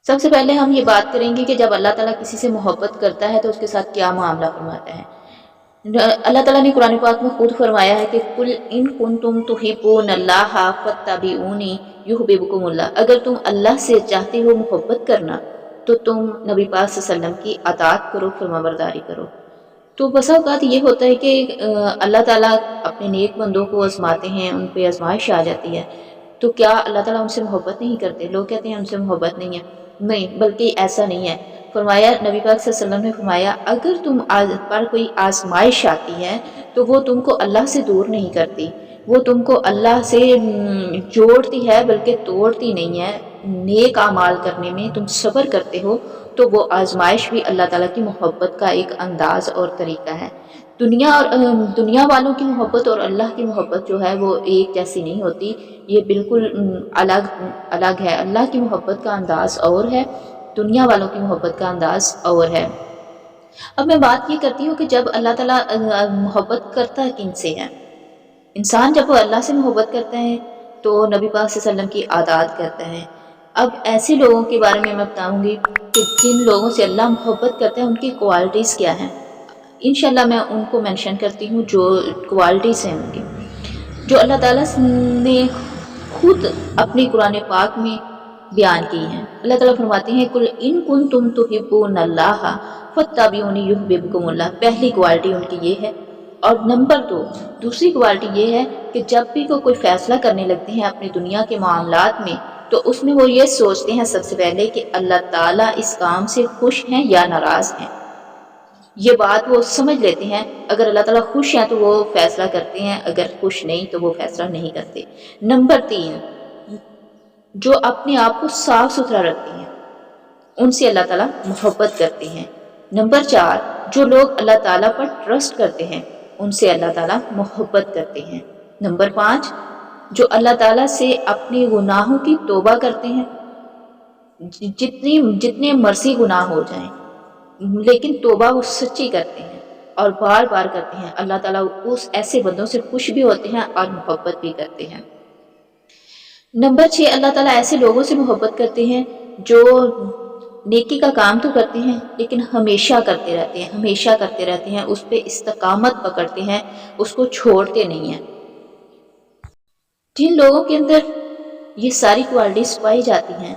سب سے پہلے ہم یہ بات کریں گے کہ جب اللہ تعالیٰ کسی سے محبت کرتا ہے تو اس کے ساتھ کیا معاملہ فرماتا ہے۔ اللہ تعالیٰ نے قرآن پاک میں خود فرمایا ہے کہ قل ان کنتم تحبون اللہ فاتبعونی یحببکم اللہ، اگر تم اللہ سے چاہتے ہو محبت کرنا تو تم نبی پاک صلی اللہ علیہ وسلم کی اطاعت کرو، فرمانبرداری کرو۔ تو بسا اوقات یہ ہوتا ہے کہ اللہ تعالیٰ اپنے نیک بندوں کو آزماتے ہیں، ان پہ آزمائش آ جاتی ہے، تو کیا اللہ تعالیٰ ان سے محبت نہیں کرتے؟ لوگ کہتے ہیں ان سے محبت نہیں ہے، نہیں، بلکہ ایسا نہیں ہے۔ فرمایا، نبی پاک صلی اللہ علیہ وسلم نے فرمایا، اگر تم پر کوئی آزمائش آتی ہے تو وہ تم کو اللہ سے دور نہیں کرتی، وہ تم کو اللہ سے جوڑتی ہے بلکہ توڑتی نہیں ہے۔ نیک اعمال کرنے میں تم صبر کرتے ہو تو وہ آزمائش بھی اللہ تعالیٰ کی محبت کا ایک انداز اور طریقہ ہے۔ دنیا والوں کی محبت اور اللہ کی محبت جو ہے وہ ایک جیسی نہیں ہوتی، یہ بالکل الگ ہے۔ اللہ کی محبت کا انداز اور ہے، دنیا والوں کی محبت کا انداز اور ہے۔ اب میں بات یہ کرتی ہوں کہ جب اللہ تعالیٰ محبت کرتا ہے کن سے ہے؟ انسان جب وہ اللہ سے محبت کرتا ہے تو نبی پاک صلی اللہ علیہ وسلم کی اطاعت کرتا ہے۔ اب ایسے لوگوں کے بارے میں بتاؤں گی کہ جن لوگوں سے اللہ محبت کرتا ہے ان کی کوالٹیز کیا ہیں۔ انشاءاللہ میں ان کو مینشن کرتی ہوں جو کوالٹیز ہیں ان کی، جو اللہ تعالیٰ نے خود اپنی قرآن پاک میں بیان کی ہیں۔ اللہ تعالیٰ فرماتے ہیں قل ان کنتم تحبون اللہ فاتبعونی یحببکم اللہ، پہلی کوالٹی ان کی یہ ہے۔ اور نمبر 2، دوسری کوالٹی یہ ہے کہ جب بھی کوئی فیصلہ کرنے لگتے ہیں اپنی دنیا کے معاملات میں تو اس میں وہ یہ سوچتے ہیں سب سے پہلے کہ اللہ تعالیٰ اس کام سے خوش ہیں یا ناراض ہیں۔ یہ بات وہ سمجھ لیتے ہیں، اگر اللہ تعالیٰ خوش ہیں تو وہ فیصلہ کرتے ہیں، اگر خوش نہیں تو وہ فیصلہ نہیں کرتے۔ نمبر 3، جو اپنے آپ کو صاف ستھرا رکھتے ہیں ان سے اللہ تعالیٰ محبت کرتے ہیں۔ نمبر 4، جو لوگ اللہ تعالیٰ پر ٹرسٹ کرتے ہیں ان سے اللہ تعالیٰ محبت کرتے ہیں۔ نمبر 5، جو اللہ تعالیٰ سے اپنے گناہوں کی توبہ کرتے ہیں، جتنے مرضی گناہ ہو جائیں لیکن توبہ وہ سچی کرتے ہیں اور بار بار کرتے ہیں، اللہ تعالیٰ اس ایسے بندوں سے خوش بھی ہوتے ہیں اور محبت بھی کرتے ہیں۔ نمبر 6، اللہ تعالیٰ ایسے لوگوں سے محبت کرتے ہیں جو نیکی کا کام تو کرتے ہیں لیکن ہمیشہ کرتے رہتے ہیں، ہمیشہ کرتے رہتے ہیں، اس پہ استقامت پکڑتے ہیں، اس کو چھوڑتے نہیں ہیں۔ جن لوگوں کے اندر یہ ساری کوالٹیز پائی جاتی ہیں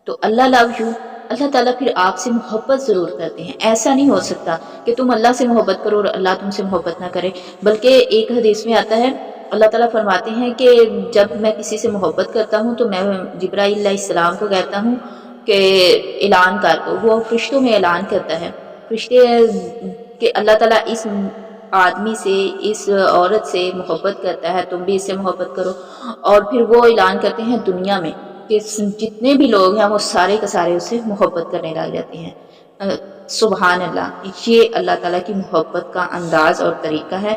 تو اللہ لو یو، اللہ تعالیٰ پھر آپ سے محبت ضرور کرتے ہیں۔ ایسا نہیں ہو سکتا کہ تم اللہ سے محبت کرو اور اللہ تم سے محبت نہ کرے، بلکہ ایک حدیث میں آتا ہے اللہ تعالیٰ فرماتے ہیں کہ جب میں کسی سے محبت کرتا ہوں تو میں جبرائیل علیہ السلام کو کہتا ہوں کہ اعلان کر دو، وہ فرشتوں میں اعلان کرتا ہے، فرشتے کہ اللہ تعالیٰ اس آدمی سے، اس عورت سے محبت کرتا ہے، تم بھی اس سے محبت کرو۔ اور پھر وہ اعلان کرتے ہیں دنیا میں کہ جتنے بھی لوگ ہیں وہ سارے کے سارے اس سے محبت کرنے لگ جاتے ہیں۔ سبحان اللہ، یہ اللہ تعالیٰ کی محبت کا انداز اور طریقہ ہے۔